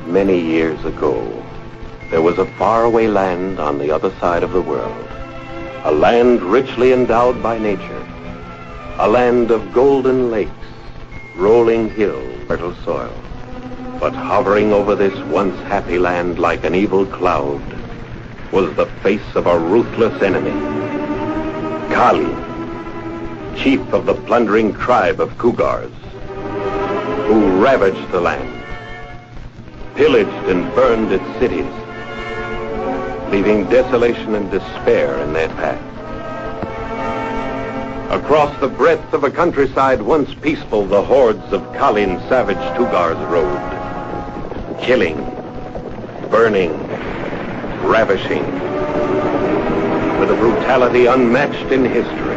Many years ago, there was a faraway land on the other side of the world. A land richly endowed by nature. A land of golden lakes, rolling hills, fertile soil. But hovering over this once happy land like an evil cloud was the face of a ruthless enemy. Kali, chief of the plundering tribe of Cougars, who ravaged the land, pillaged and burned its cities, leaving desolation and despair in their path. Across the breadth of a countryside once peaceful, the hordes of Kalin's savage Cougars rode, killing, burning, ravishing, with a brutality unmatched in history.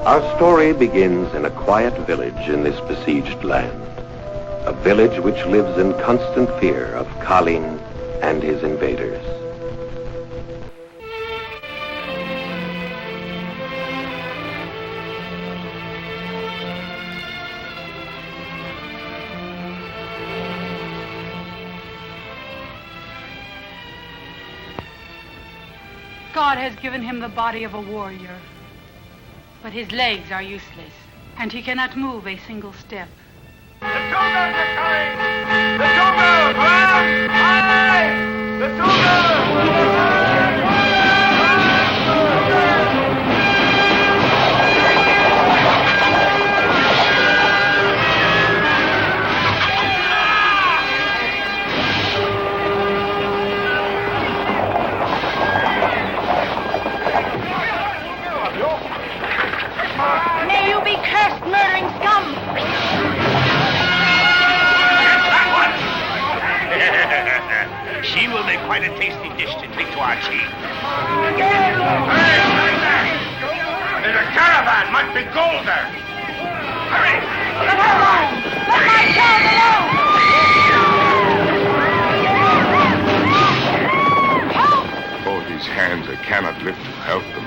Our story begins in a quiet village in this besieged land. A village which lives in constant fear of Kalin and his invaders. God has given him the body of a warrior, but his legs are useless, and he cannot move a single step. The Cougars are coming! The Cougars! Run! Aye! The Cougars! May you be cursed, murdering scum! She will make quite a tasty dish to take to our chief. There's a caravan, must be gold there. Hurry! Let her alone! Let my child alone! Help! Oh, these hands I cannot lift to help them.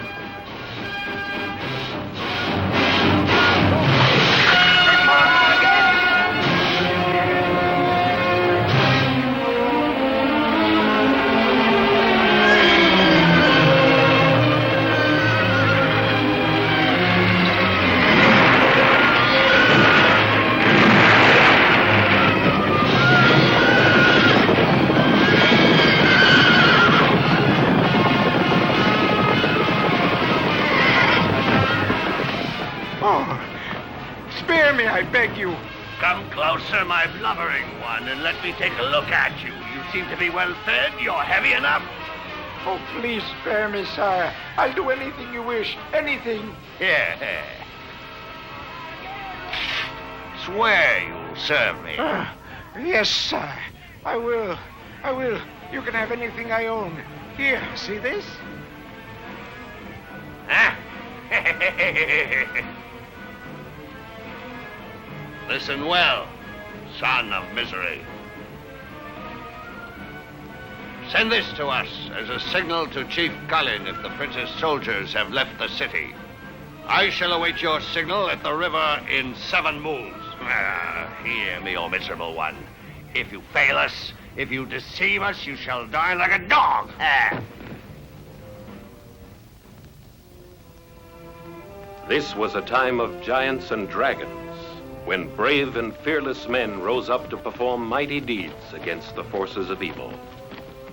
I beg you. Come closer, my blubbering one, and let me take a look at you. You seem to be well fed. You're heavy enough. Oh, please spare me, sire. I'll do anything you wish. Anything. Yeah. Swear you'll serve me. Yes, sire. I will. You can have anything I own. Here, see this? Huh? Listen well, son of misery. Send this to us as a signal to Chief Kalin if the prince's soldiers have left the city. I shall await your signal at the river in 7 moons. Hear me, O miserable one. If you fail us, if you deceive us, you shall die like a dog. This was a time of giants and dragons, when brave and fearless men rose up to perform mighty deeds against the forces of evil.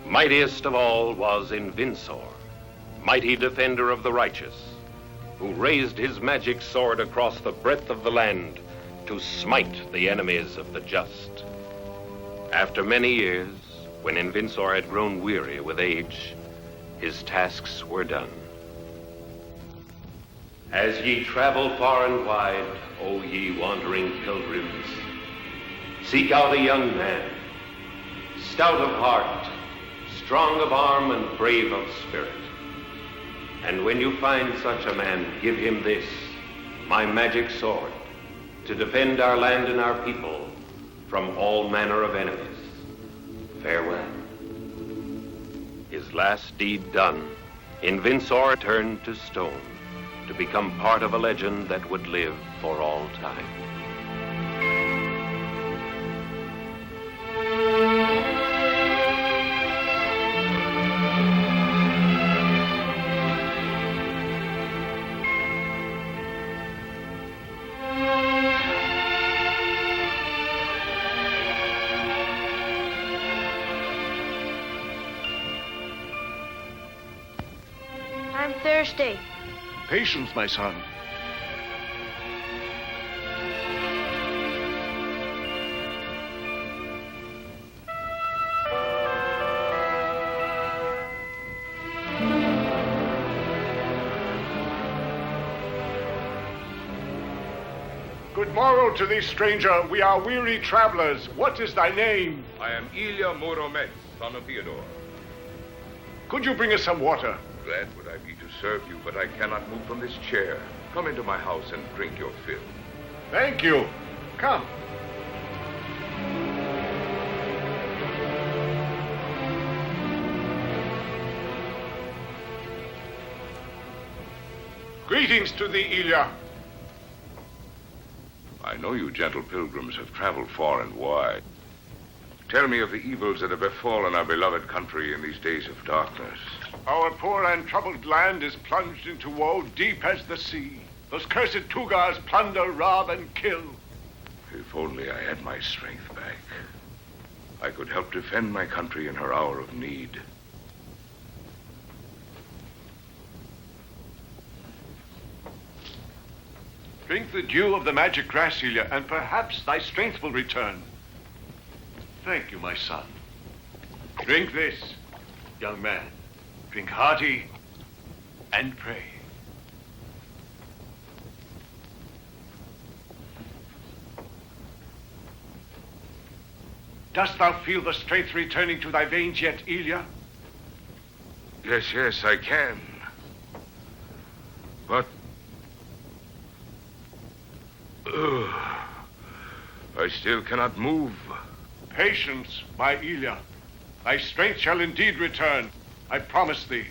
Mightiest of all was Invinsor, mighty defender of the righteous, who raised his magic sword across the breadth of the land to smite the enemies of the just. After many years, when Invinsor had grown weary with age, his tasks were done. As ye travel far and wide, O ye wandering pilgrims, seek out a young man, stout of heart, strong of arm, and brave of spirit. And when you find such a man, give him this, my magic sword, to defend our land and our people from all manner of enemies. Farewell. His last deed done, Invinsor turned to stone, to become part of a legend that would live for all time. I'm thirsty. Patience, my son. Good morrow to thee, stranger. We are weary travelers. What is thy name? I am Ilya Murometz, son of Theodore. Could you bring us some water? Glad would I be to serve you, but I cannot move from this chair. Come into my house and drink your fill. Thank you. Come. Greetings to thee, Ilya. I know you gentle pilgrims have traveled far and wide. Tell me of the evils that have befallen our beloved country in these days of darkness. Our poor and troubled land is plunged into woe deep as the sea. Those cursed Tugars plunder, rob, and kill. If only I had my strength back, I could help defend my country in her hour of need. Drink the dew of the magic grass, Ilya, and perhaps thy strength will return. Thank you, my son. Drink this, young man. Drink hearty and pray. Dost thou feel the strength returning to thy veins yet, Ilya? Yes, I can. But... I still cannot move. Patience, my Ilya. Thy strength shall indeed return. I promise thee.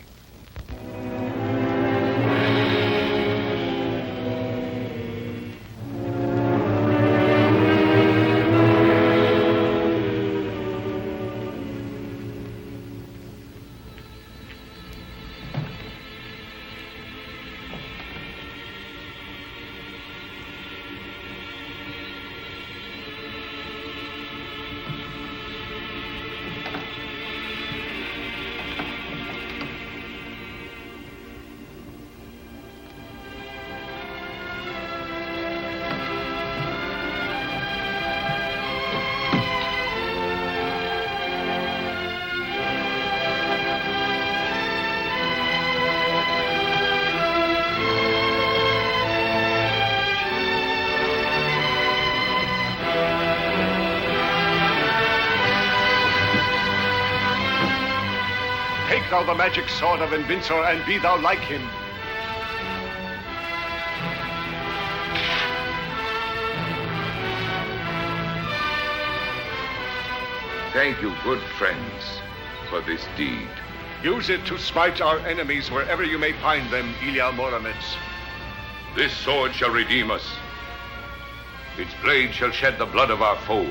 Take thou the magic sword of Invincor, and be thou like him. Thank you, good friends, for this deed. Use it to smite our enemies wherever you may find them, Ilya Murometz. This sword shall redeem us. Its blade shall shed the blood of our foes.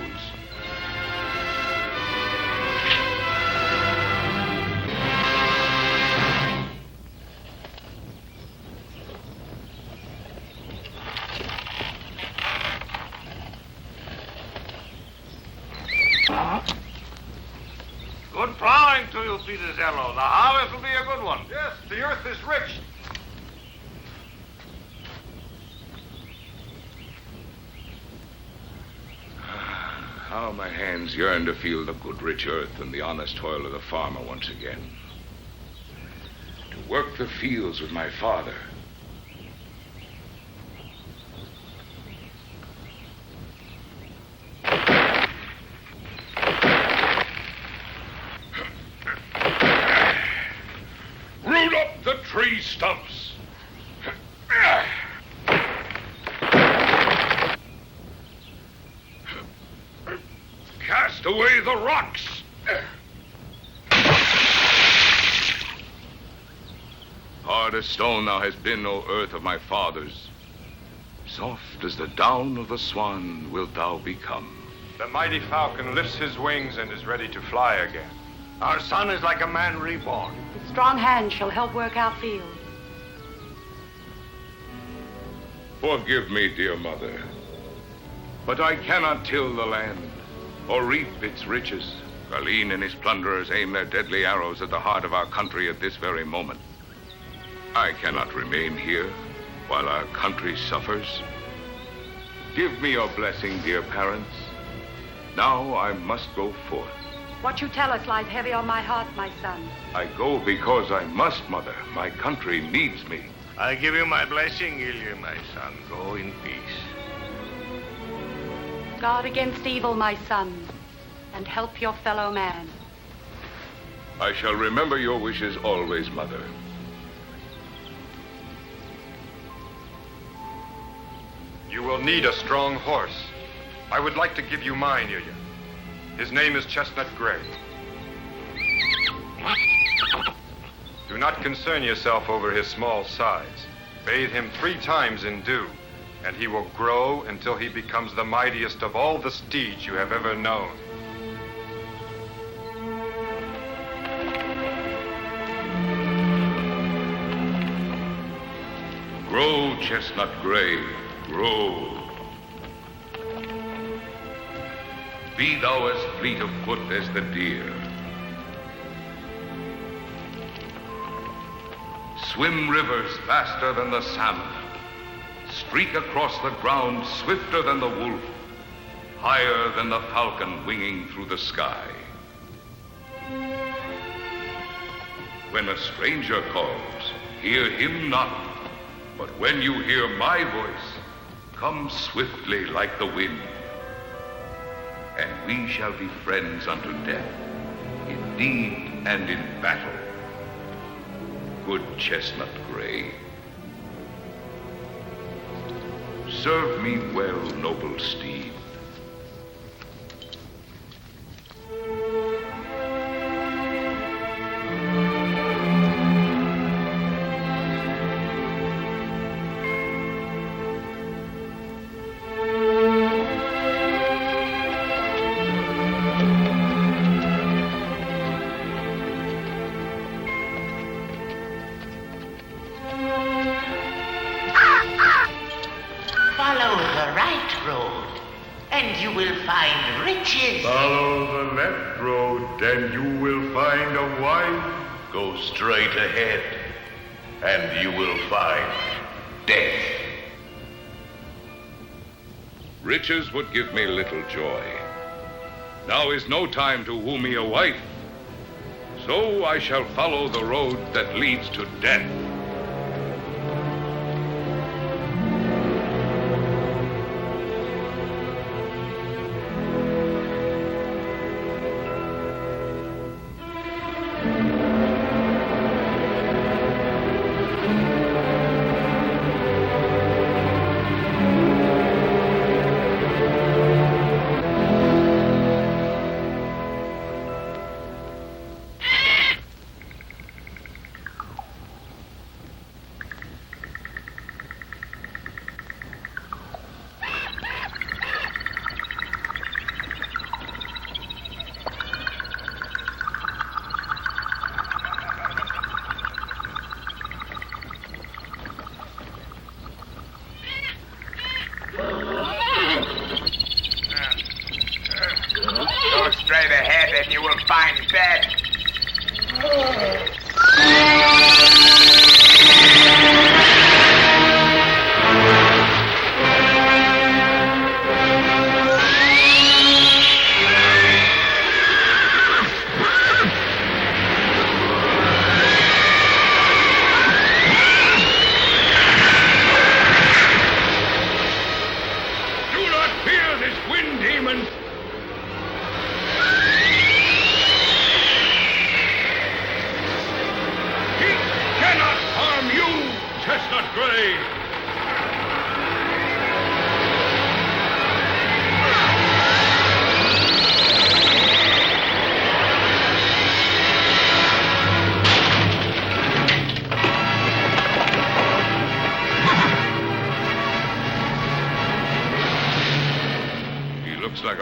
Good plowing to you, Peterzello. The harvest will be a good one. Yes, the earth is rich. How my hands yearn to feel the good rich earth and the honest toil of the farmer once again. To work the fields with my father. Root up the tree stumps. Cast away the rocks. Hard as stone thou hast been, O earth of my fathers. Soft as the down of the swan wilt thou become. The mighty falcon lifts his wings and is ready to fly again. Our son is like a man reborn. With strong hands shall help work our field. Forgive me, dear mother, but I cannot till the land or reap its riches. Galeen and his plunderers aim their deadly arrows at the heart of our country at this very moment. I cannot remain here while our country suffers. Give me your blessing, dear parents. Now I must go forth. What you tell us lies heavy on my heart, my son. I go because I must, mother. My country needs me. I give you my blessing, Ilya, my son. Go in peace. Guard against evil, my son, and help your fellow man. I shall remember your wishes always, mother. You will need a strong horse. I would like to give you mine, Ilya. His name is Chestnut Gray. Do not concern yourself over his small size. Bathe him 3 times in dew, and he will grow until he becomes the mightiest of all the steeds you have ever known. Grow, Chestnut Gray, grow. Be thou as fleet of foot as the deer. Swim rivers faster than the salmon. Streak across the ground swifter than the wolf, higher than the falcon winging through the sky. When a stranger calls, hear him not. But when you hear my voice, come swiftly like the wind. And we shall be friends unto death, in deed and in battle. Good Chestnut Gray. Serve me well, noble steed. Follow the right road, and you will find riches. Follow the left road, and you will find a wife. Go straight ahead, and you will find death. Riches would give me little joy. Now is no time to woo me a wife. So I shall follow the road that leads to death. Go straight ahead and you will find death. Do not fear this wind demon. He cannot harm you, Chestnut Gray.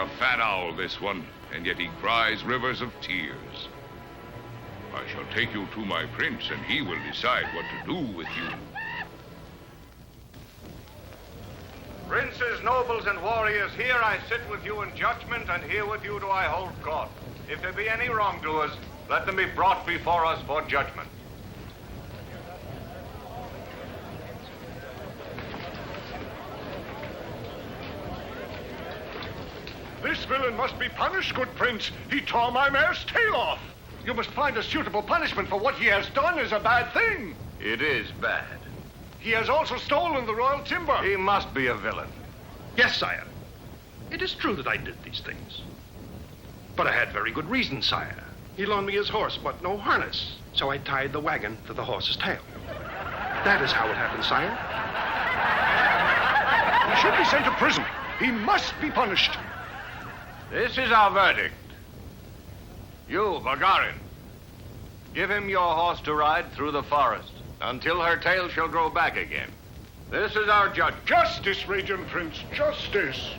a fat owl, this one, and yet he cries rivers of tears. I shall take you to my prince, and he will decide what to do with you. Princes, nobles, and warriors, here I sit with you in judgment, and here with you do I hold court. If there be any wrongdoers, let them be brought before us for judgment. This villain must be punished, good prince. He tore my mare's tail off. You must find a suitable punishment, for what he has done is a bad thing. It is bad. He has also stolen the royal timber. He must be a villain. Yes, sire. It is true that I did these things. But I had very good reason, sire. He loaned me his horse, but no harness. So I tied the wagon to the horse's tail. That is how it happened, sire. He should be sent to prison. He must be punished. This is our verdict. You, Bulgarin, give him your horse to ride through the forest until her tail shall grow back again. This is our judgment. Justice, Radiant Prince, justice.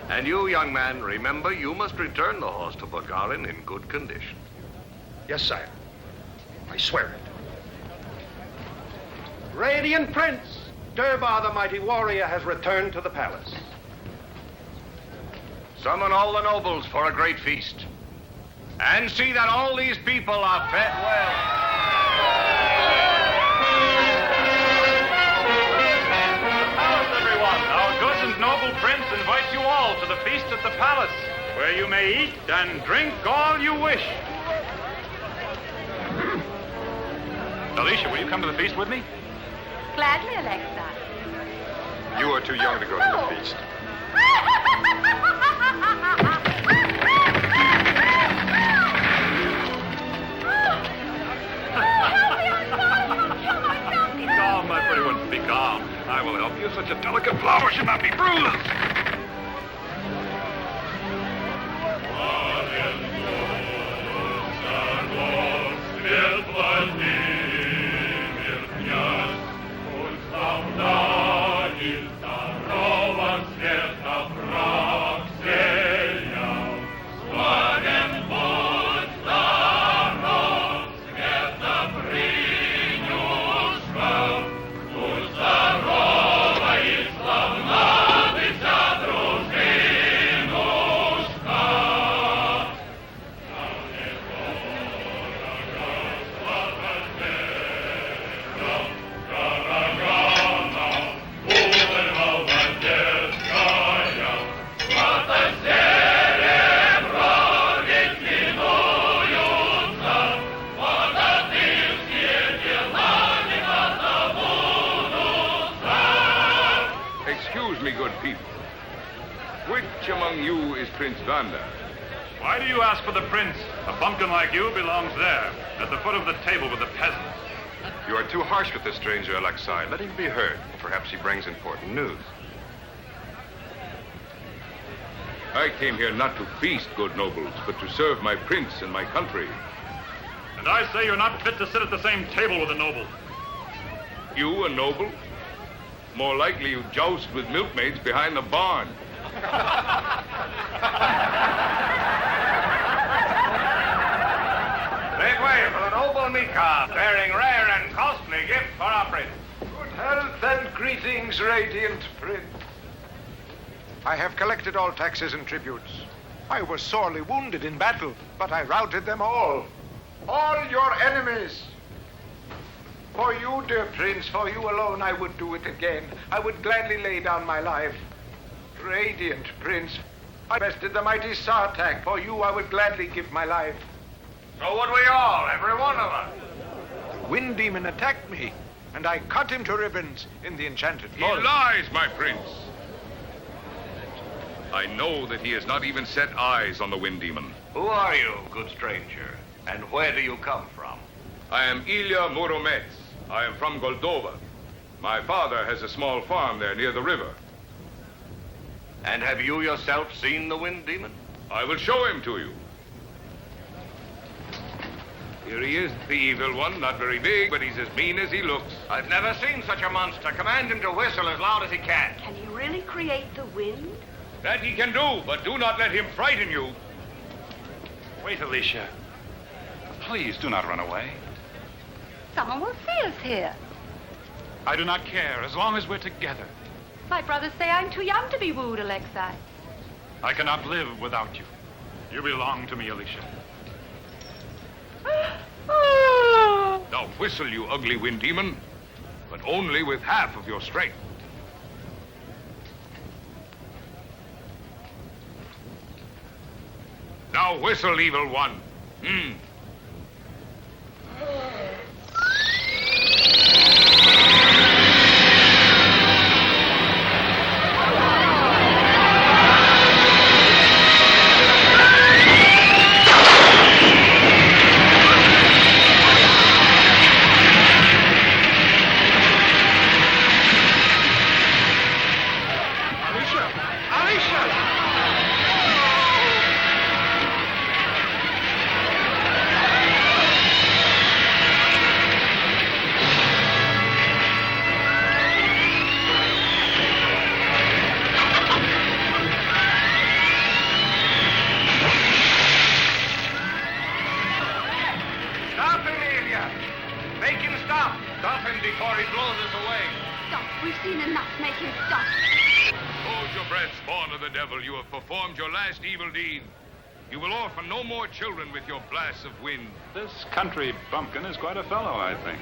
And you, young man, remember you must return the horse to Bulgarin in good condition. Yes, sire. I swear it. Radiant Prince, Durbar the mighty warrior has returned to the palace. Summon all the nobles for a great feast. And see that all these people are fed well. Everyone, our good and noble prince invites you all to the feast at the palace, where you may eat and drink all you wish. Alicia, will you come to the feast with me? Gladly, Alexa. You are too young to go to the feast. Calm, my pretty one. Be calm. I will help you. Such a delicate flower should not be bruised. Why do you ask for the prince? A bumpkin like you belongs there, at the foot of the table with the peasants. You are too harsh with this stranger, Aleksandr. Let him be heard. Perhaps he brings important news. I came here not to feast, good nobles, but to serve my prince and my country. And I say you're not fit to sit at the same table with a noble. You, a noble? More likely you joust with milkmaids behind the barn. Make way for the noble Mika, bearing rare and costly gift for our prince. Good health and greetings, Radiant Prince. I have collected all taxes and tributes. I was sorely wounded in battle, but I routed them all. All your enemies. For you, dear Prince, for you alone, I would do it again. I would gladly lay down my life. Radiant Prince, I bested the mighty Sartak. For you, I would gladly give my life. So would we all, every one of us. The Wind Demon attacked me, and I cut him to ribbons in the enchanted He forest. lies, my prince. I know that he has not even set eyes on the Wind Demon. Who are you, good stranger? And where do you come from? I am Ilya Murometz. I am from Goldova. My father has a small farm there near the river. And have you yourself seen the Wind Demon? I will show him to you. Here he is, the evil one. Not very big, but he's as mean as he looks. I've never seen such a monster. Command him to whistle as loud as he can. Can he really create the wind? That he can do, but do not let him frighten you. Wait, Alicia. Please do not run away. Someone will see us here. I do not care, as long as we're together. My brothers say I'm too young to be wooed, Alexei. I cannot live without you. You belong to me, Alicia. Now whistle, you ugly wind demon, but only with half of your strength. Now whistle, evil one. You have performed your last evil deed. You will orphan no more children with your blasts of wind. This country bumpkin is quite a fellow, I think.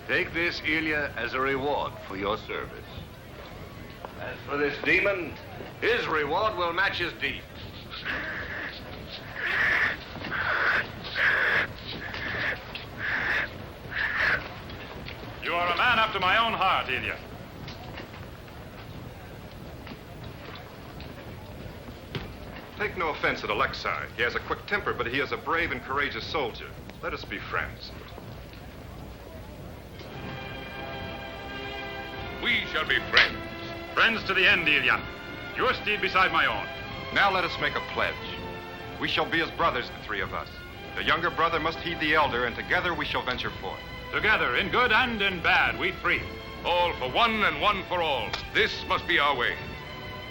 Take this, Ilya, as a reward for your service. As for this demon, his reward will match his deed. You are a man after my own heart, Ilya. Take no offense at Alexei. He has a quick temper, but he is a brave and courageous soldier. Let us be friends. We shall be friends. Friends to the end, Ilya. Your steed beside my own. Now let us make a pledge. We shall be as brothers, the three of us. The younger brother must heed the elder, and together we shall venture forth. Together, in good and in bad, we three. All for one and one for all. This must be our way.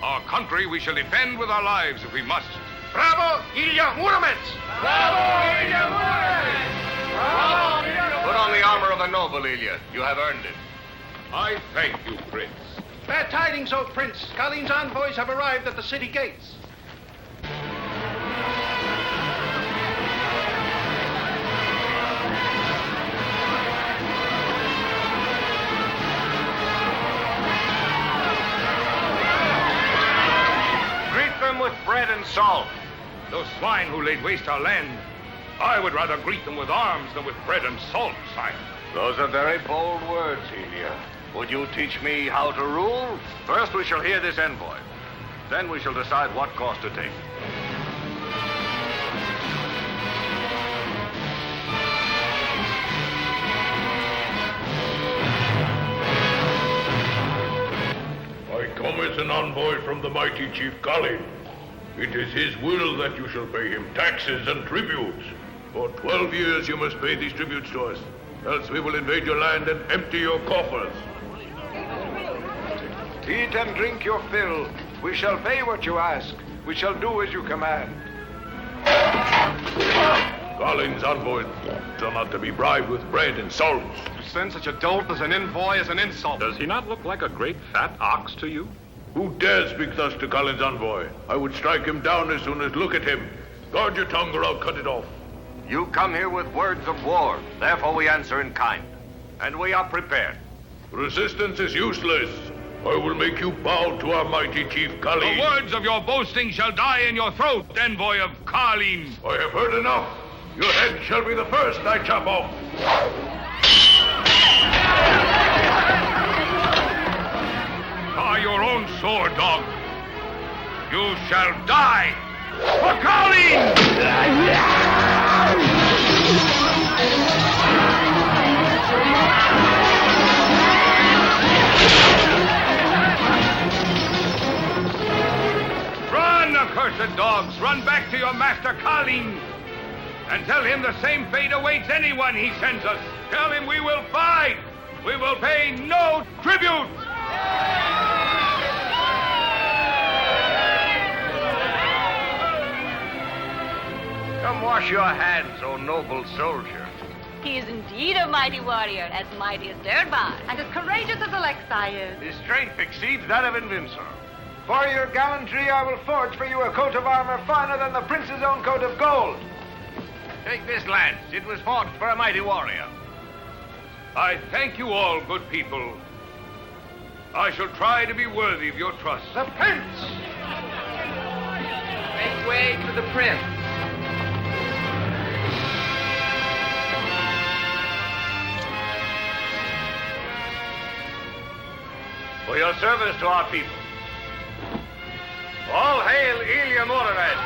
Our country we shall defend with our lives if we must. Bravo, Ilya Murometz! Bravo, Ilya Murometz! Bravo, Ilya Murometz! Put on the armor of a noble, Ilya. You have earned it. I thank you, Prince. Bad tidings, O Prince. Kalin's envoys have arrived at the city gates. With bread and salt. Those swine who laid waste our land, I would rather greet them with arms than with bread and salt, sire. Those are very bold words, Ilya. Would you teach me how to rule? First we shall hear this envoy. Then we shall decide what course to take. I come as an envoy from the mighty Chief Kalin. It is his will that you shall pay him taxes and tributes. For 12 years you must pay these tributes to us, else we will invade your land and empty your coffers. Eat and drink your fill. We shall pay what you ask. We shall do as you command. Kalin's envoys are not to be bribed with bread and salt. To send such a dolt as an envoy is an insult. Does he not look like a great fat ox to you? Who dares speak thus to Kalin's envoy? I would strike him down as soon as look at him. Guard your tongue or I'll cut it off. You come here with words of war. Therefore we answer in kind. And we are prepared. Resistance is useless. I will make you bow to our mighty Chief Kalin. The words of your boasting shall die in your throat, envoy of Kalin. I have heard enough. Your head shall be the first I chop off. By your own sword, dog. You shall die for Kalin! Run, accursed dogs! Run back to your master Kalin! And tell him the same fate awaits anyone he sends us. Tell him we will fight. We will pay no tribute. Come wash your hands, O noble soldier. He is indeed a mighty warrior, as mighty as derived. And as courageous as Aleksandr is. His strength exceeds that of Invincible. For your gallantry, I will forge for you a coat of armor finer than the prince's own coat of gold. Take this lance. It was forged for a mighty warrior. I thank you all, good people. I shall try to be worthy of your trust. The prince! Make way for the prince. For your service to our people. All hail Ilya Murometz!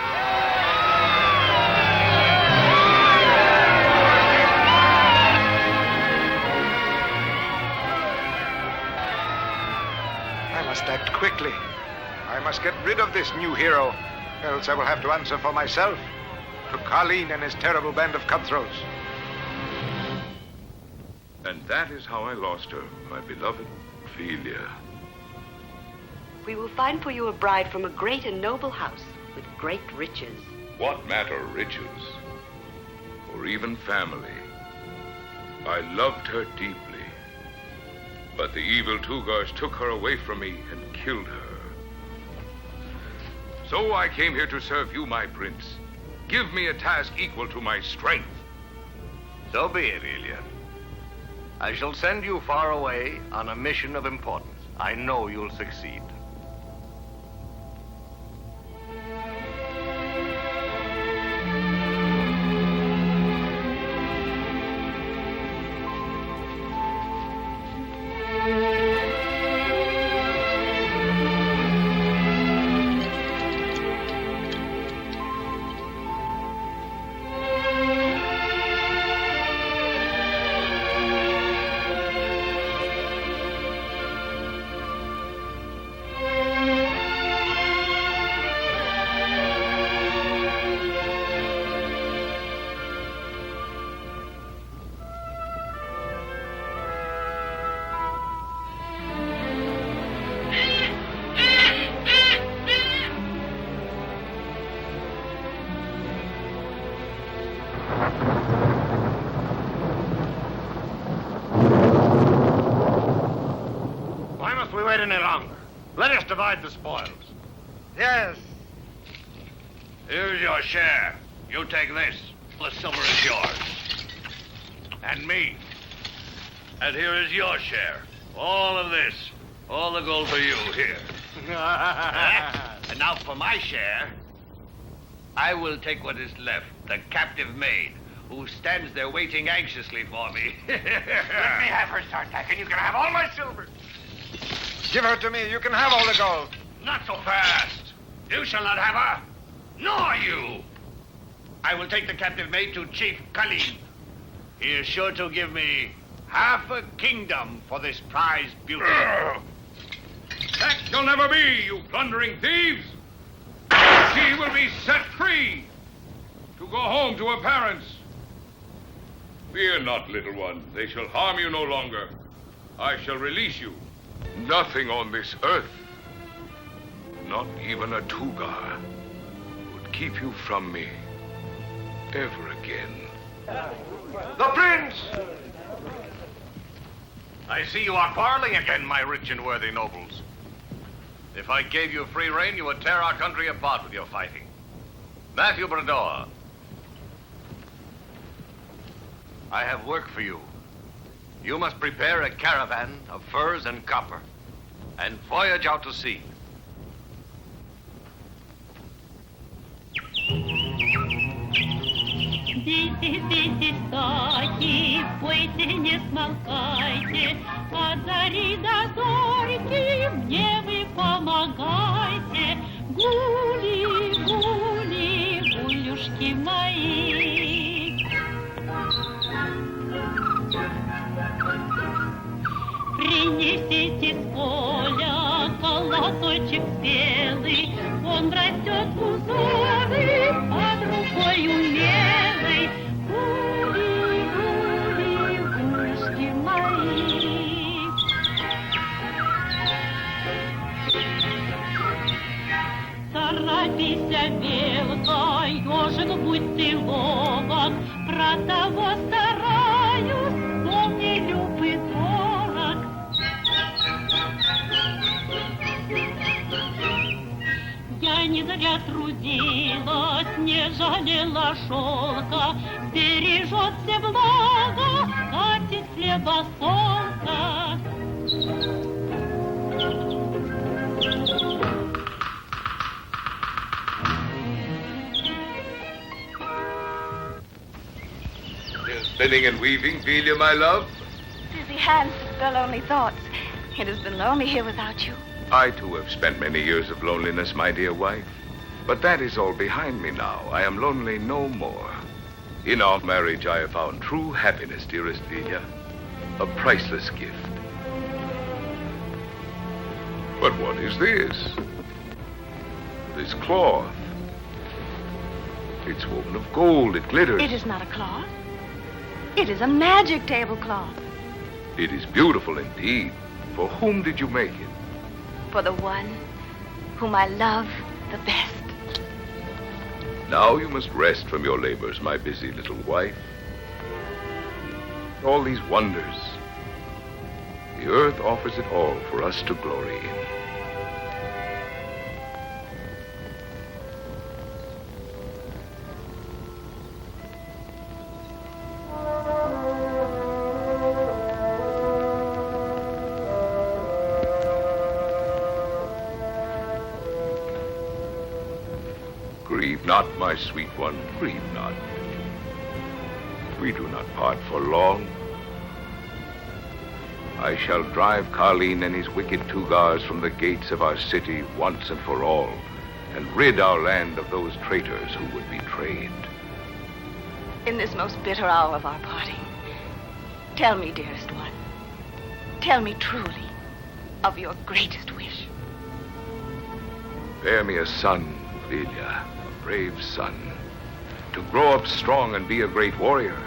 I must act quickly. I must get rid of this new hero, else I will have to answer for myself to Colleen and his terrible band of cutthroats. And that is how I lost her, my beloved Ophelia. We will find for you a bride from a great and noble house with great riches. What matter riches, or even family? I loved her deeply, but the evil Tugars took her away from me and killed her. So I came here to serve you, my prince. Give me a task equal to my strength. So be it, Ilya. I shall send you far away on a mission of importance. I know you'll succeed. Any longer. Let us divide the spoils. Yes. Here's your share. You take this. The silver is yours. And me. And here is your share. All of this. All the gold for you here. And now for my share, I will take what is left, the captive maid, who stands there waiting anxiously for me. Let me have her, Sartak, and you can have all my silver. Give her to me. You can have all the gold. Not so fast. You shall not have her, nor you. I will take the captive maid to Chief Colleen. He is sure to give me half a kingdom for this prized beauty. That shall never be, you plundering thieves. She will be set free to go home to her parents. Fear not, little one. They shall harm you no longer. I shall release you. Nothing on this earth, not even a Tugar, would keep you from me ever again. The prince! I see you are quarreling again, my rich and worthy nobles. If I gave you free rein, you would tear our country apart with your fighting. Matthew Brador, I have work for you. You must prepare a caravan of furs and copper and voyage out to sea. Дети, дети, стаки, пойте, не смолкайте, от зари до зорьки мне вы помогайте. Гули, гули, гулюшки мои. Принесите с поля колоточек белый, он растет узоры под рукой умелой. торопися, белка, ежик, будь ты ловок, про того стараюсь, кто мне люб и дорог. Я не зря трудилась, не жалела шелка, бережет все благо, катит хлеба солнца. Spinning and weaving, Vilya, my love? Busy hands spell only thoughts. It has been lonely here without you. I, too, have spent many years of loneliness, my dear wife. But that is all behind me now. I am lonely no more. In our marriage, I have found true happiness, dearest Vilya. A priceless gift. But what is this? This cloth. It's woven of gold. It glitters. It is not a cloth. It is a magic tablecloth. It is beautiful indeed. For whom did you make it? For the one whom I love the best. Now you must rest from your labors, my busy little wife. All these wonders. The earth offers it all for us to glory in. Grieve not, my sweet one, grieve not. We do not part for long. I shall drive Carlin and his wicked Tugars from the gates of our city once and for all, and rid our land of those traitors who would betray it. In this most bitter hour of our parting, tell me, dearest one, tell me truly of your greatest wish. Bear me a son, Vilya, a brave son, to grow up strong and be a great warrior.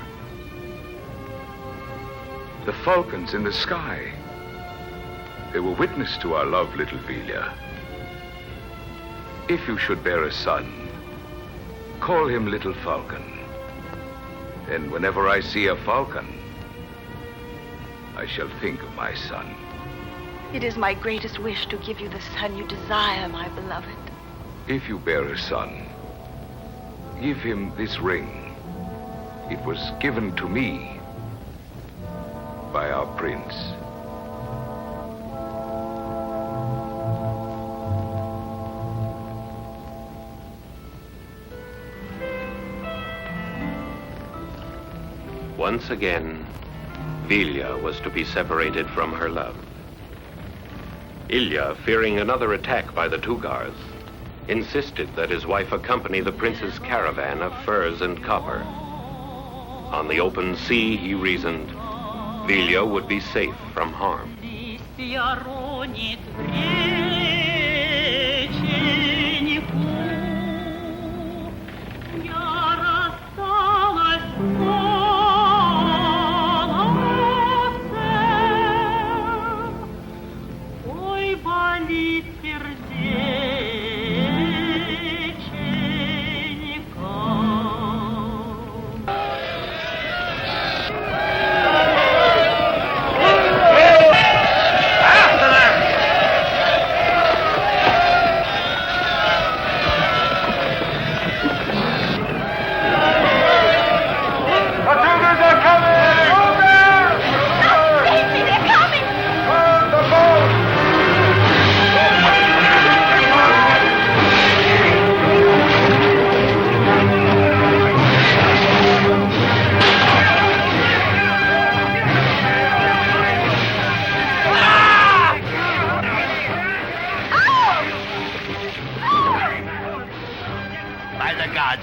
The falcons in the sky, they were witness to our love, little Vilya. If you should bear a son, call him Little Falcon. Then whenever I see a falcon, I shall think of my son. It is my greatest wish to give you the son you desire, my beloved. If you bear a son, give him this ring. It was given to me by our prince. Once again, Vilya was to be separated from her love. Ilya, fearing another attack by the Tugars, insisted that his wife accompany the prince's caravan of furs and copper. On the open sea, he reasoned, Vilya would be safe from harm.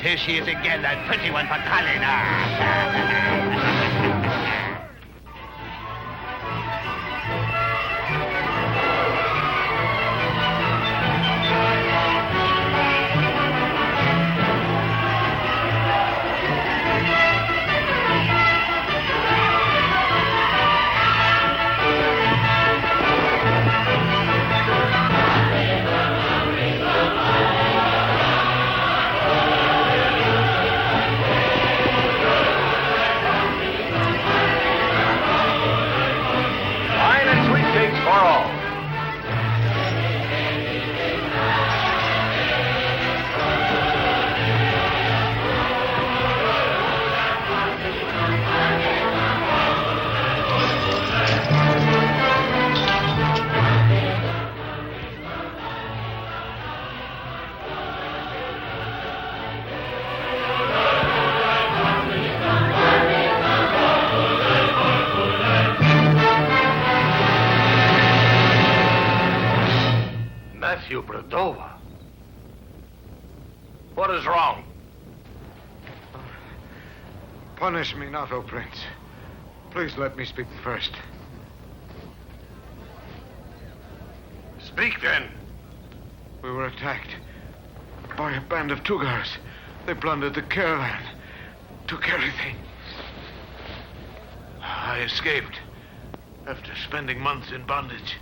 Here she is again, that pretty one for Colin. Moldova. What is wrong? Punish me not, O Prince. Please let me speak first. Speak then. We were attacked by a band of Tugars. They plundered the caravan, took everything. I escaped after spending months in bondage.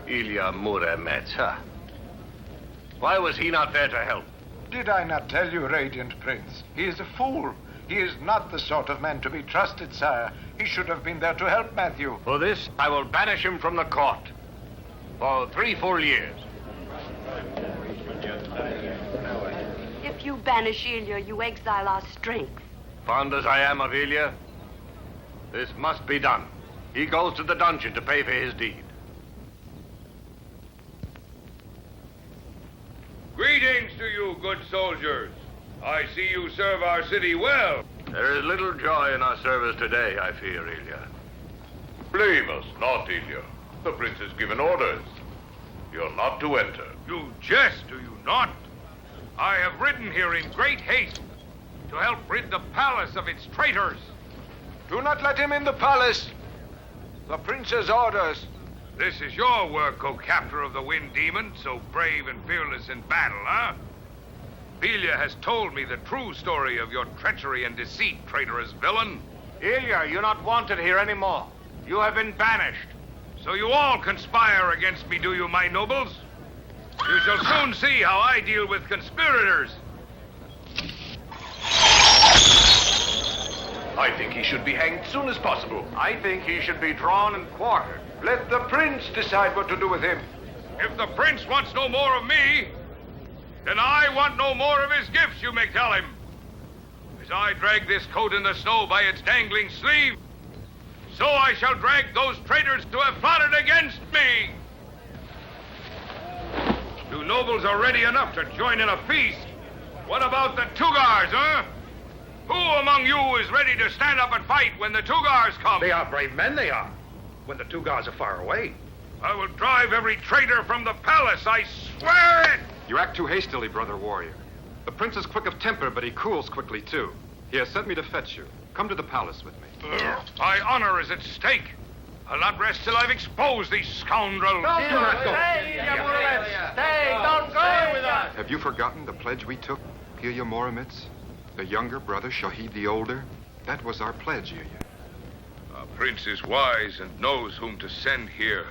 Ilya Murometz, huh? Why was he not there to help? Did I not tell you, Radiant Prince? He is a fool. He is not the sort of man to be trusted, sire. He should have been there to help Matthew. For this, I will banish him from the court for 3 full years. If you banish Ilya, you exile our strength. Fond as I am of Ilya, this must be done. He goes to the dungeon to pay for his deed. Greetings to you, good soldiers. I see you serve our city well. There is little joy in our service today, I fear, Ilya. Blame us not, Ilya. The prince has given orders. You're not to enter. You jest, do you not? I have ridden here in great haste to help rid the palace of its traitors. Do not let him in the palace. The prince's orders. This is your work, O captor of the Wind Demon, so brave and fearless in battle, huh? Ilya has told me the true story of your treachery and deceit, traitorous villain. Ilya, you're not wanted here anymore. You have been banished. So you all conspire against me, do you, my nobles? You shall soon see how I deal with conspirators. I think he should be hanged soon as possible. I think he should be drawn and quartered. Let the prince decide what to do with him. If the prince wants no more of me, then I want no more of his gifts, you may tell him. As I drag this coat in the snow by its dangling sleeve, so I shall drag those traitors who have plotted against me. You nobles are ready enough to join in a feast. What about the Tugars, huh? Who among you is ready to stand up and fight when the Tugars come? They are brave men, they are. When the Tugars are far away. I will drive every traitor from the palace, I swear it! You act too hastily, brother warrior. The prince is quick of temper, but he cools quickly, too. He has sent me to fetch you. Come to the palace with me. My honor is at stake. I'll not rest till I've exposed these scoundrels. Don't do it. Stay, Ilya Murometz. Stay. Don't go with us. Have you forgotten the pledge we took, Ilya Murometz? The younger brother shall heed the older. That was our pledge, Ilya. Our prince is wise and knows whom to send here.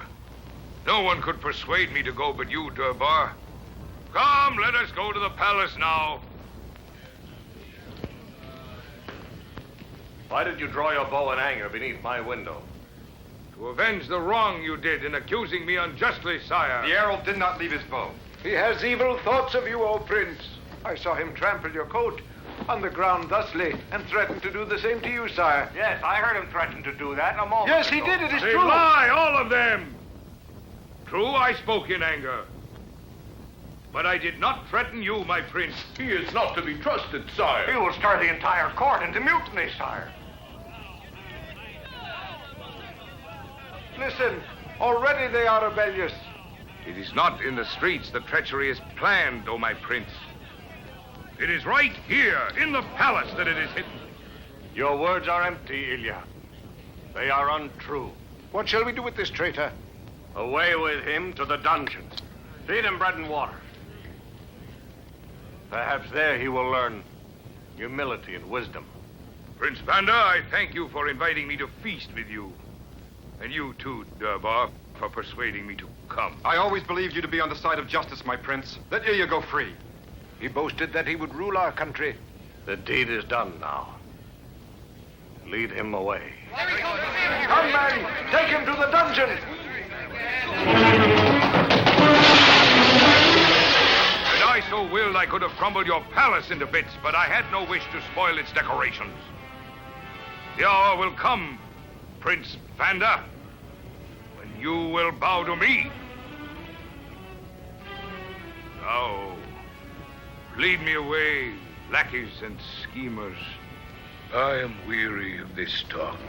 No one could persuade me to go but you, Durbar. Come, let us go to the palace now. Why did you draw your bow in anger beneath my window? To avenge the wrong you did in accusing me unjustly, sire. The arrow did not leave his bow. He has evil thoughts of you, O prince. I saw him trample your coat on the ground thusly and threaten to do the same to you, sire. Yes, I heard him threaten to do that in a moment Yes, he ago. did. It is They true. lie, all of them. True, I spoke in anger. But I did not threaten you, my prince. He is not to be trusted, sire. He will stir the entire court into mutiny, sire. Listen, already they are rebellious. It is not in the streets the treachery is planned, O my prince. It is right here, in the palace, that it is hidden. Your words are empty, Ilya. They are untrue. What shall we do with this traitor? Away with him to the dungeon. Feed him bread and water. Perhaps there he will learn humility and wisdom. Prince Vanda, I thank you for inviting me to feast with you. And you too, Durbar, for persuading me to come. I always believed you to be on the side of justice, my prince. Let Ilya go free. He boasted that he would rule our country. The deed is done now. Lead him away. Come, man! Take him to the dungeon! Had I so willed, I could have crumbled your palace into bits, but I had no wish to spoil its decorations. The hour will come, Prince Vanda, when you will bow to me. Now, lead me away, lackeys and schemers. I am weary of this talk.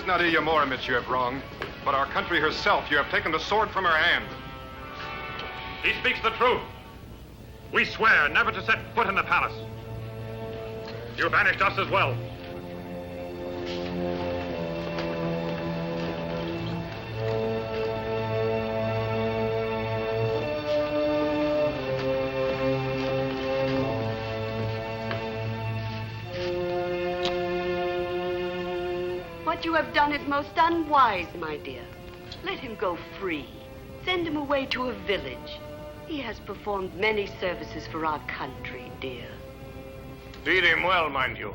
is not Ilya Murometz you have wronged, but our country herself. You have taken the sword from her hand. He speaks the truth. We swear never to set foot in the palace. You banished us as well. What you have done is most unwise, my dear. Let him go free. Send him away to a village. He has performed many services for our country, dear. Feed him well, mind you.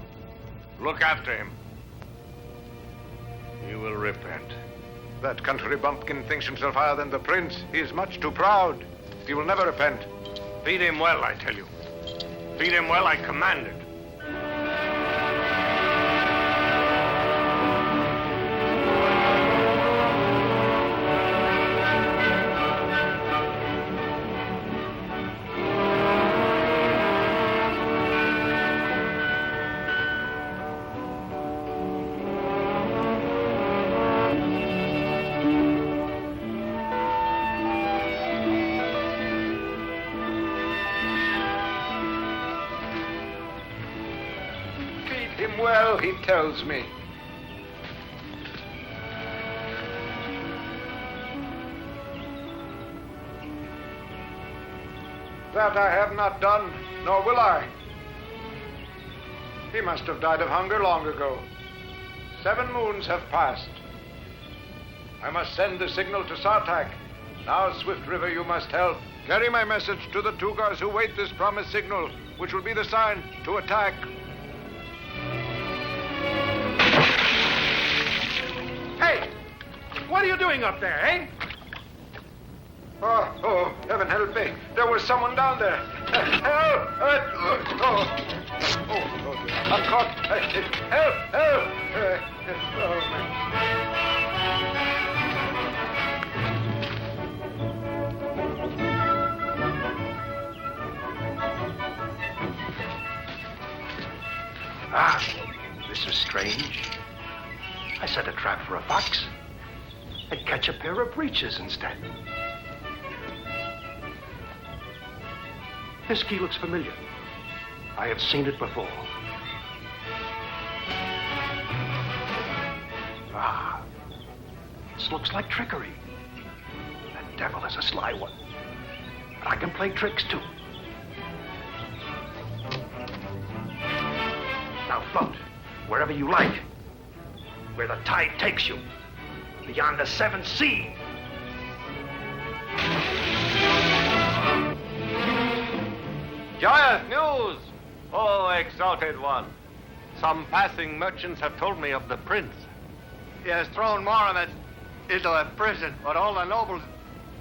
Look after him. He will repent. That country bumpkin thinks himself higher than the prince. He is much too proud. He will never repent. Feed him well, I tell you. Feed him well, I command it. Well, he tells me. That I have not done, nor will I. He must have died of hunger long ago. 7 moons have passed. I must send the signal to Sartak. Now, Swift River, you must help. Carry my message to the Tugars who wait this promised signal, which will be the sign to attack. Hey! What are you doing up there, eh? Oh, heaven help me. There was someone down there. Help! I'm caught. Help! This is strange. I set a trap for a fox. I'd catch a pair of breeches instead. This key looks familiar. I have seen it before. This looks like trickery. That devil is a sly one. But I can play tricks too. Now float, wherever you like. Where the tide takes you, beyond the 7 seas. Joyous news! Oh, exalted one. Some passing merchants have told me of the prince. He has thrown Murometz into a prison, but all the nobles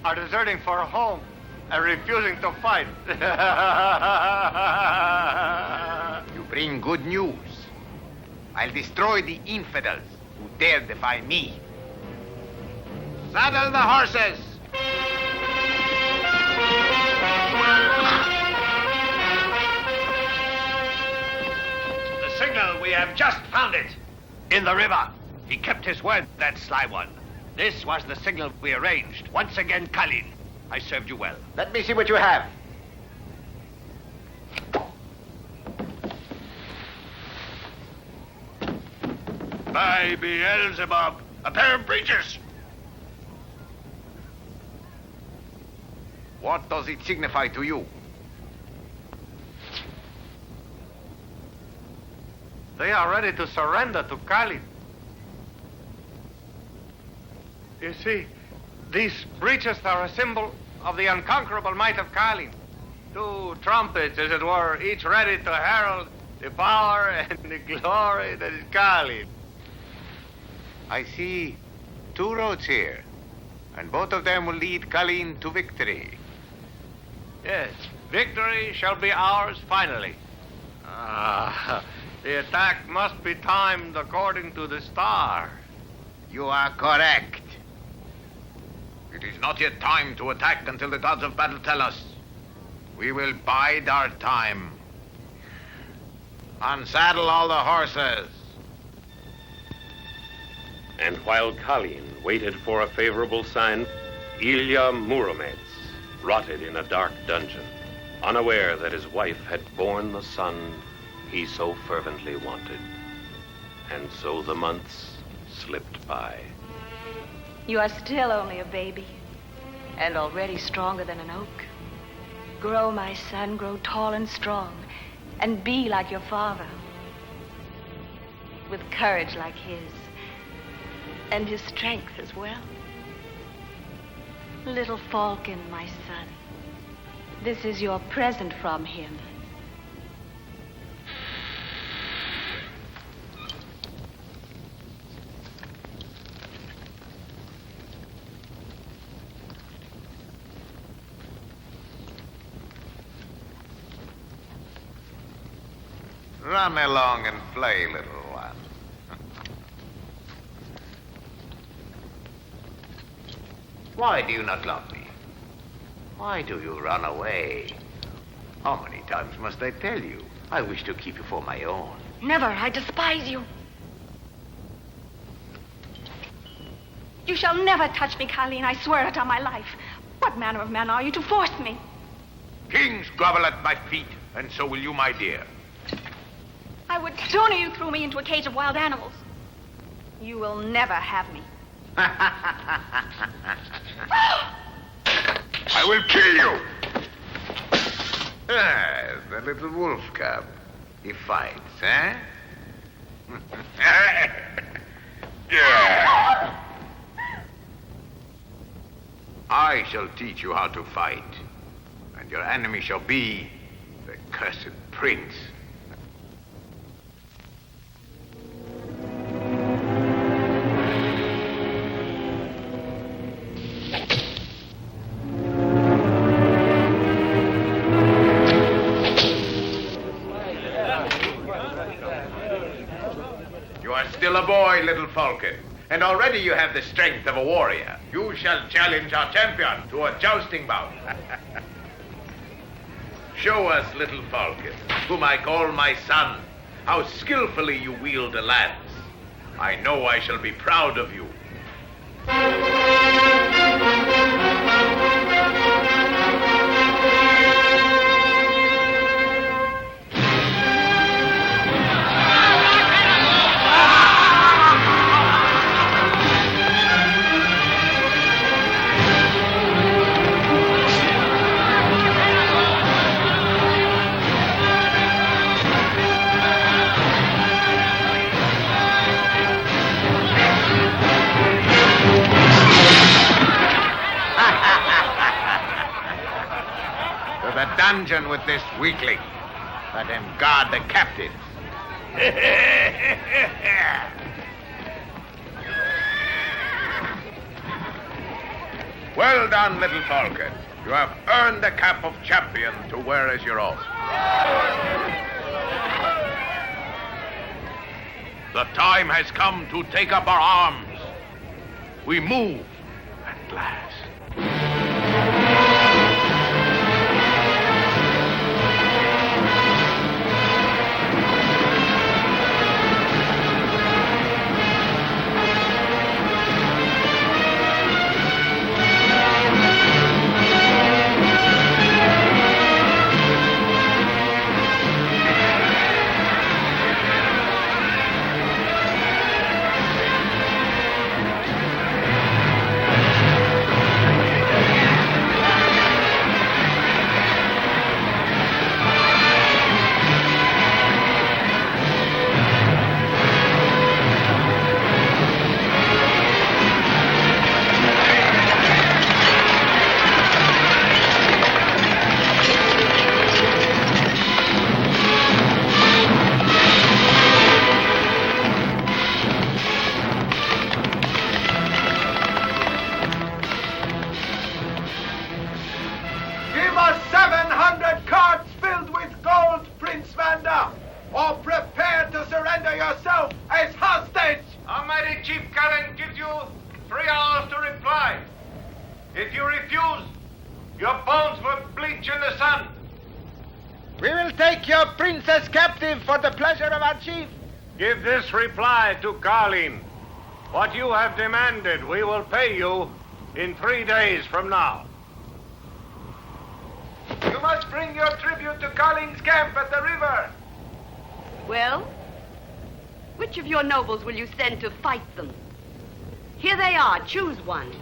are deserting for home and refusing to fight. You bring good news. I'll destroy the infidels who dare defy me. Saddle the horses! The signal, we have just found it. In the river. He kept his word, that sly one. This was the signal we arranged. Once again, Kalin. I served you well. Let me see what you have. By Beelzebub, a pair of breeches. What does it signify to you? They are ready to surrender to Kalin. You see, these breeches are a symbol of the unconquerable might of Kalin. 2 trumpets, as it were, each ready to herald the power and the glory that is Kalin. I see 2 roads here, and both of them will lead Kalin to victory. Yes, victory shall be ours finally. The attack must be timed according to the star. You are correct. It is not yet time to attack until the gods of battle tell us. We will bide our time. Unsaddle all the horses. And while Kalin waited for a favorable sign, Ilya Murometz rotted in a dark dungeon, unaware that his wife had borne the son he so fervently wanted. And so the months slipped by. You are still only a baby, and already stronger than an oak. Grow, my son, grow tall and strong, and be like your father, with courage like his, and his strength as well. Little Falcon, my son, this is your present from him. Run along and play, little one. Why do you not love me? Why do you run away? How many times must I tell you? I wish to keep you for my own. Never. I despise you. You shall never touch me, Colleen. I swear it on my life. What manner of man are you to force me? Kings grovel at my feet, and so will you, my dear. I would sooner you threw me into a cage of wild animals. You will never have me. I will kill you! Ah, the little wolf cub. He fights, eh? Yeah. I shall teach you how to fight, and your enemy shall be the cursed prince. Still a boy, little Falcon, and already you have the strength of a warrior. You shall challenge our champion to a jousting bout. Show us, little Falcon, whom I call my son, how skillfully you wield a lance. I know I shall be proud of you. Dungeon with this weakling. Let him guard the captives. Well done, little Falcon. You have earned the cap of champion to wear as your own. The time has come to take up our arms. We move at last. Give this reply to Kalin. What you have demanded, we will pay you in 3 days from now. You must bring your tribute to Kalin's camp at the river. Well, which of your nobles will you send to fight them? Here they are. Choose one.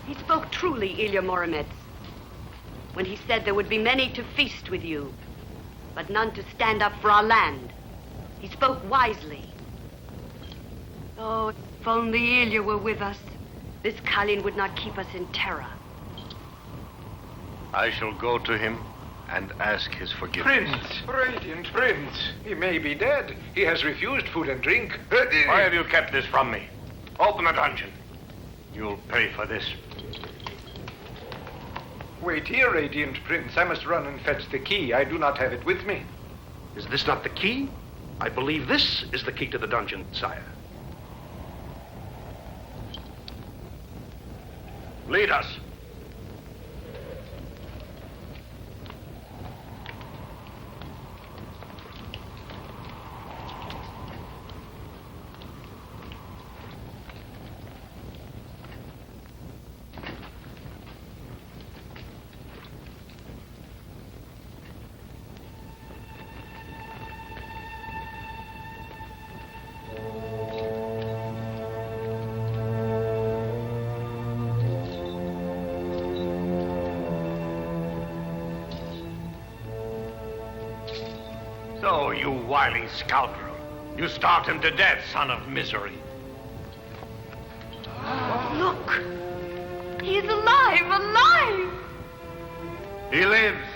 He spoke truly, Ilya Murometz, when he said there would be many to feast with you, but none to stand up for our land. He spoke wisely. Oh, if only Ilya were with us, this Kalin would not keep us in terror. I shall go to him and ask his forgiveness. Prince, radiant prince, he may be dead. He has refused food and drink. Why have you kept this from me? Open the dungeon. You'll pay for this. Wait here, radiant prince. I must run and fetch the key. I do not have it with me. Is this not the key? I believe this is the key to the dungeon, sire. Lead us. So, you wily scoundrel. You starved him to death, son of misery. Look! He is alive! Alive! He lives.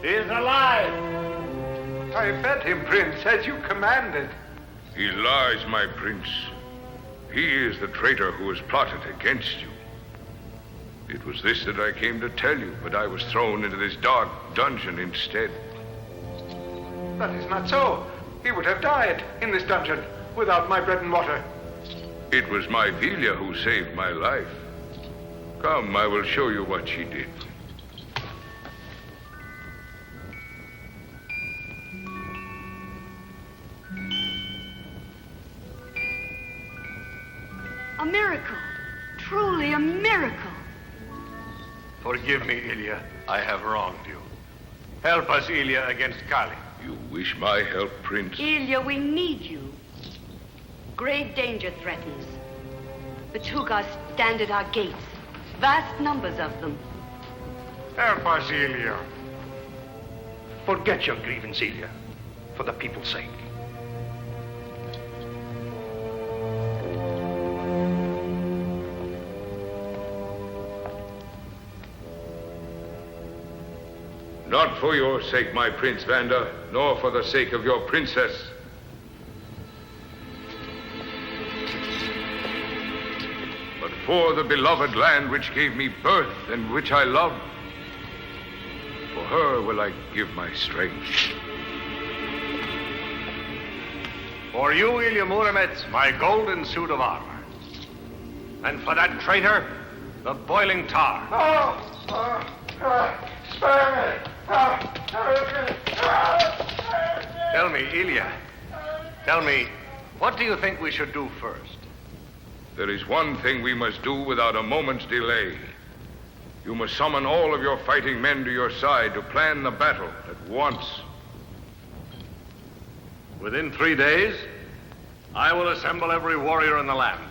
He is alive. I fed him, prince, as you commanded. He lies, my prince. He is the traitor who has plotted against you. It was this that I came to tell you, but I was thrown into this dark dungeon instead. That is not so. He would have died in this dungeon without my bread and water. It was my Vilya who saved my life. Come, I will show you what she did. A miracle. Truly a miracle. Forgive me, Ilya. I have wronged you. Help us, Ilya, against Kalin. You wish my help, Prince? Ilya, we need you. Grave danger threatens. The Tugas stand at our gates. Vast numbers of them. Help us, Ilya. Forget your grievance, Ilya, for the people's sake. Not for your sake, my Prince Vanda, nor for the sake of your princess. But for the beloved land which gave me birth and which I love. For her will I give my strength. For you, Ilya Murometz, my golden suit of armor. And for that traitor, the boiling tar. Spare me! Tell me, Ilya, tell me, what do you think we should do first? There is one thing we must do without a moment's delay. You must summon all of your fighting men to your side to plan the battle at once. Within 3 days, I will assemble every warrior in the land.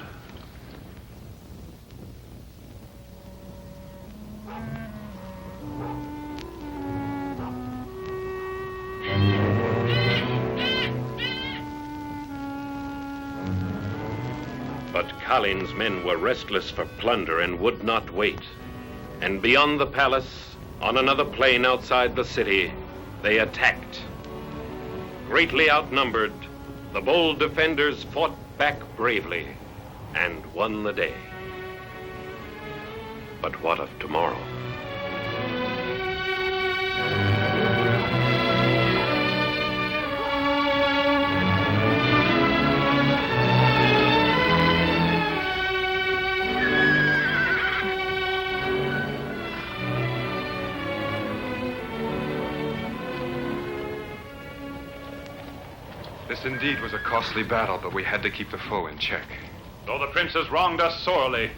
But Kalin's men were restless for plunder and would not wait. And beyond the palace, on another plain outside the city, they attacked. Greatly outnumbered, the bold defenders fought back bravely and won the day. But what of tomorrow? This indeed was a costly battle, but we had to keep the foe in check. Though the prince has wronged us sorely,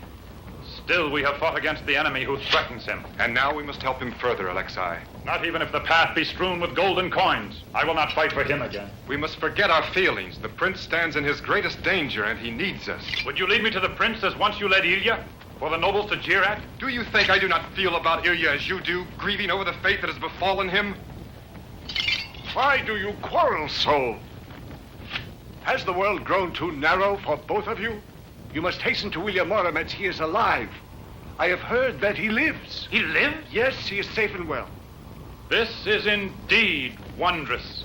still we have fought against the enemy who threatens him. And now we must help him further, Alexei. Not even if the path be strewn with golden coins. I will not fight for him again. We must forget our feelings. The prince stands in his greatest danger, and he needs us. Would you lead me to the prince as once you led Ilya? For the nobles to jeer at? Do you think I do not feel about Ilya as you do, grieving over the fate that has befallen him? Why do you quarrel so? Has the world grown too narrow for both of you? You must hasten to Ilya Murometz. He is alive. I have heard that he lives. He lives? Yes, he is safe and well. This is indeed wondrous.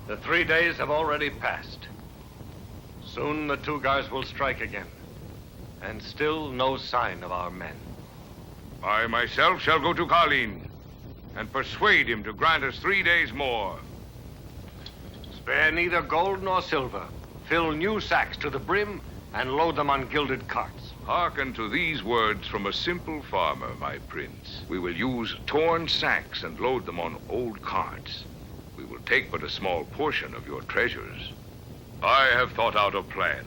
The 3 days have already passed. Soon the two guys will strike again. And still no sign of our men. I myself shall go to Kalin and persuade him to grant us 3 days more. Spare neither gold nor silver. Fill new sacks to the brim and load them on gilded carts. Hearken to these words from a simple farmer, my prince. We will use torn sacks and load them on old carts. We will take but a small portion of your treasures. I have thought out a plan.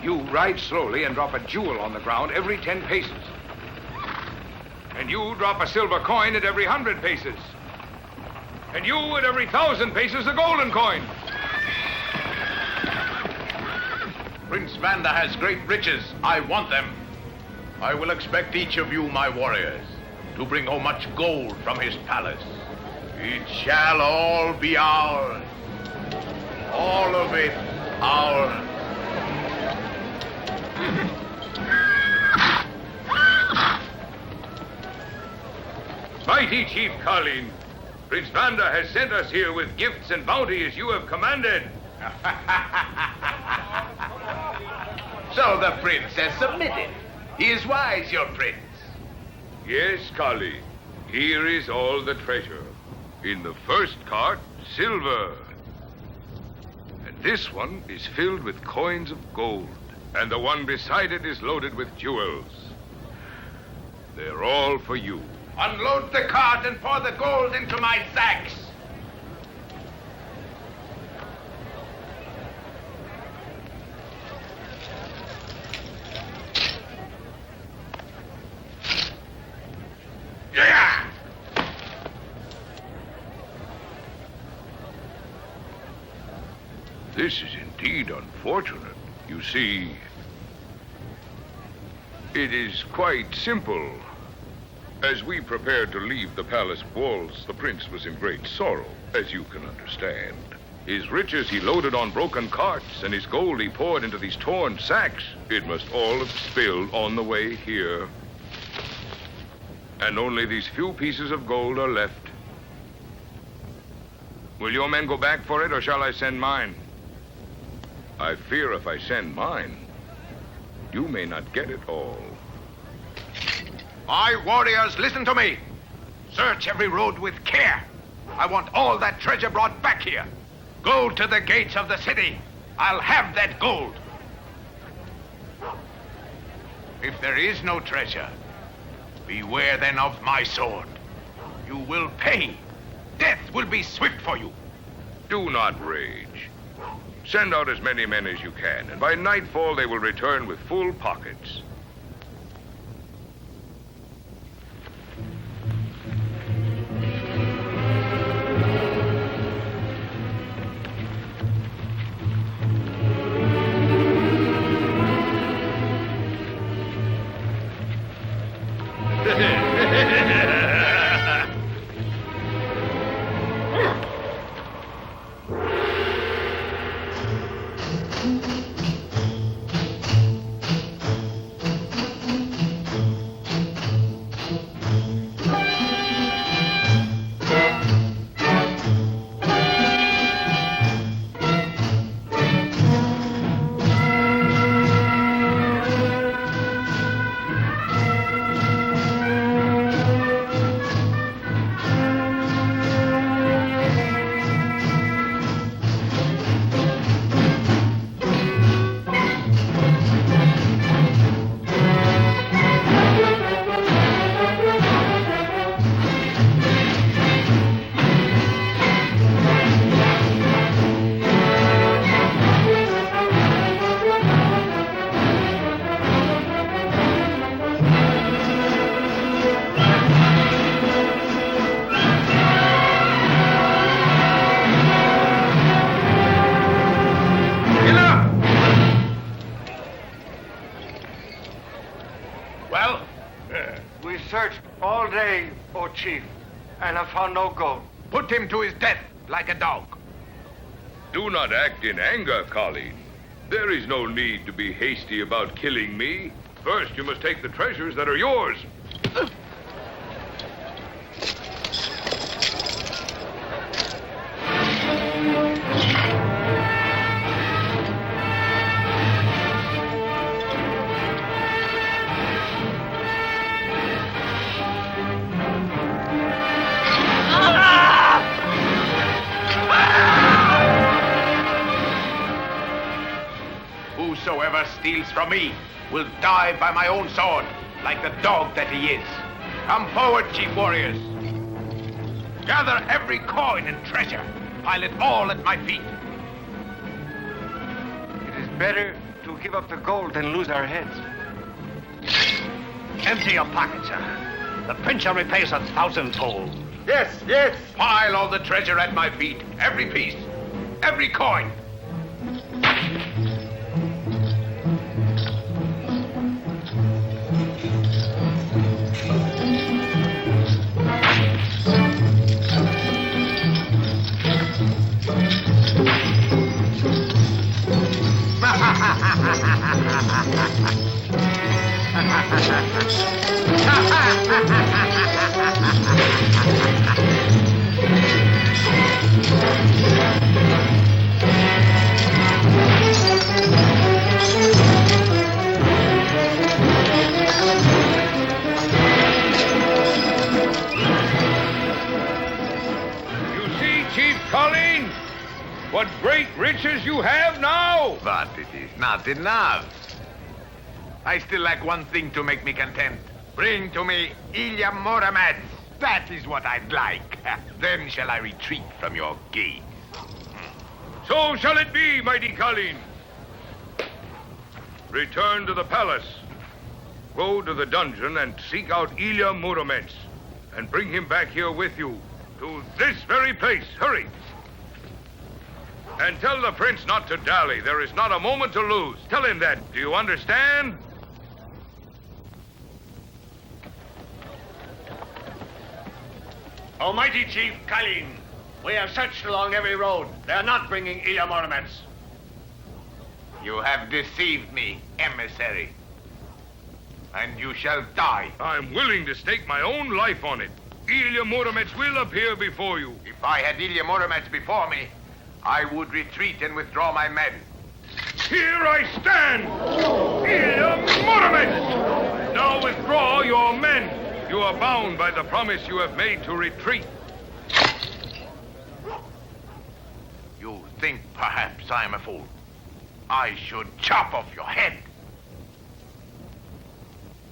You ride slowly and drop a jewel on the ground every 10 paces. And you drop a silver coin at every 100 paces. And you at every 1,000 paces a golden coin. Prince Vanda has great riches. I want them. I will expect each of you, my warriors, to bring home much gold from his palace. It shall all be ours. All of it ours. Mighty Chief Kalin, Prince Vanda has sent us here with gifts and bounty as you have commanded. So the prince has submitted. He is wise, your prince. Yes, Kali. Here is all the treasure. In the first cart, silver. And this one is filled with coins of gold. And the one beside it is loaded with jewels. They're all for you. Unload the cart and pour the gold into my sacks. Yeah! This is indeed unfortunate. You see, it is quite simple. As we prepared to leave the palace walls, the prince was in great sorrow, as you can understand. His riches he loaded on broken carts, and his gold he poured into these torn sacks. It must all have spilled on the way here. And only these few pieces of gold are left. Will your men go back for it, or shall I send mine? I fear if I send mine, you may not get it all. My warriors, listen to me. Search every road with care. I want all that treasure brought back here. Go to the gates of the city. I'll have that gold. If there is no treasure, beware then of my sword. You will pay. Death will be swift for you. Do not rage. Send out as many men as you can, and by nightfall they will return with full pockets. chief, and have found no gold. Put him to his death like a dog. Do not act in anger, Colleen. There is no need to be hasty about killing me. First, you must take the treasures that are yours. Whosoever steals from me will die by my own sword, like the dog that he is. Come forward, chief warriors. Gather every coin and treasure. Pile it all at my feet. It is better to give up the gold than lose our heads. Empty your pockets, sir. The prince shall repay us 1,000-fold. Yes, yes. Pile all the treasure at my feet. Every piece. Every coin. What great riches you have now! But it is not enough. I still lack one thing to make me content. Bring to me Ilya Murometz. That is what I'd like. Then shall I retreat from your gaze. So shall it be, mighty Colleen. Return to the palace. Go to the dungeon and seek out Ilya Murometz. And bring him back here with you. To this very place. Hurry. And tell the prince not to dally. There is not a moment to lose. Tell him that. Do you understand? Almighty Chief Colleen, we have searched along every road. They are not bringing Ilya Murometz. You have deceived me, emissary. And you shall die. I'm willing to stake my own life on it. Ilya Murometz will appear before you. If I had Ilya Murometz before me, I would retreat and withdraw my men. Here I stand! Ilya Murometz! Now withdraw your men. You are bound by the promise you have made to retreat. You think perhaps I am a fool. I should chop off your head.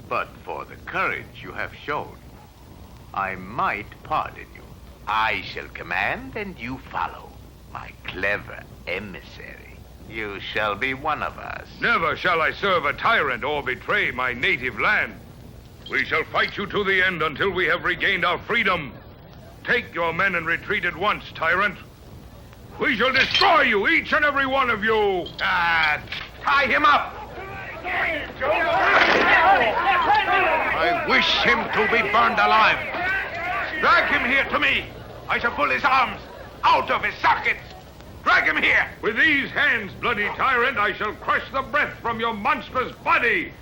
But for the courage you have shown, I might pardon you. I shall command and you follow. My clever emissary. You shall be one of us. Never shall I serve a tyrant or betray my native land. We shall fight you to the end until we have regained our freedom. Take your men and retreat at once, tyrant. We shall destroy you, each and every one of you. Tie him up. I wish him to be burned alive. Drag him here to me. I shall pull his arms out of his sockets. Drag him here. With these hands, bloody tyrant, I shall crush the breath from your monstrous body.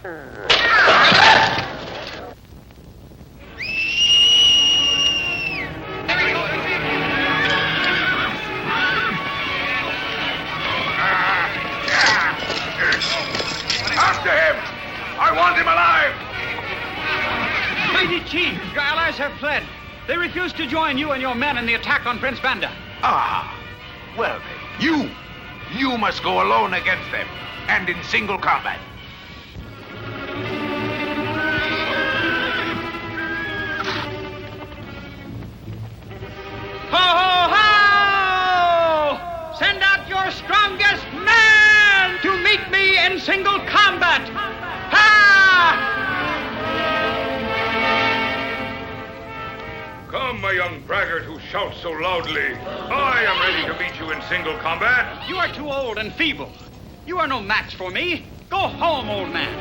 After him! I want him alive! Mighty Chief, your allies have fled. They refuse to join you and your men in the attack on Prince Vanda. Well then, you must go alone against them, and in single combat. Ho, ho, ho! Send out your strongest man to meet me in single combat! Come, my young braggart who shouts so loudly. I am ready to meet you in single combat. You are too old and feeble. You are no match for me. Go home, old man.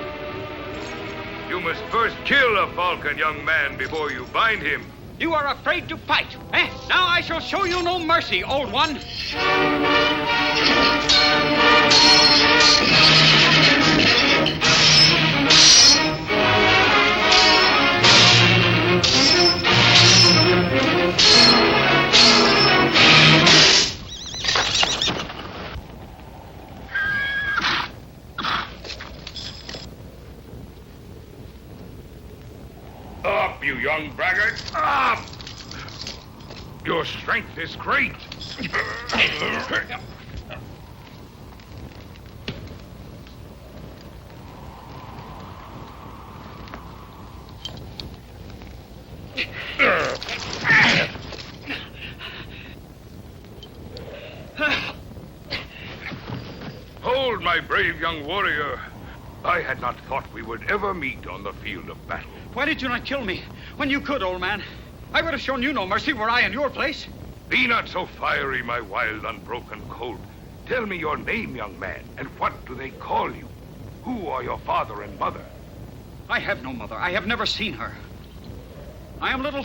You must first kill a falcon, young man, before you bind him. You are afraid to fight, eh? Now I shall show you no mercy, old one. Up, you young braggart! Up! Your strength is great. Hold, my brave young warrior. I had not thought we would ever meet on the field of battle. Why did you not kill me when you could, old man? I would have shown you no mercy were I in your place. Be not so fiery, my wild, unbroken colt. Tell me your name, young man, and what do they call you? Who are your father and mother? I have no mother. I have never seen her. I am little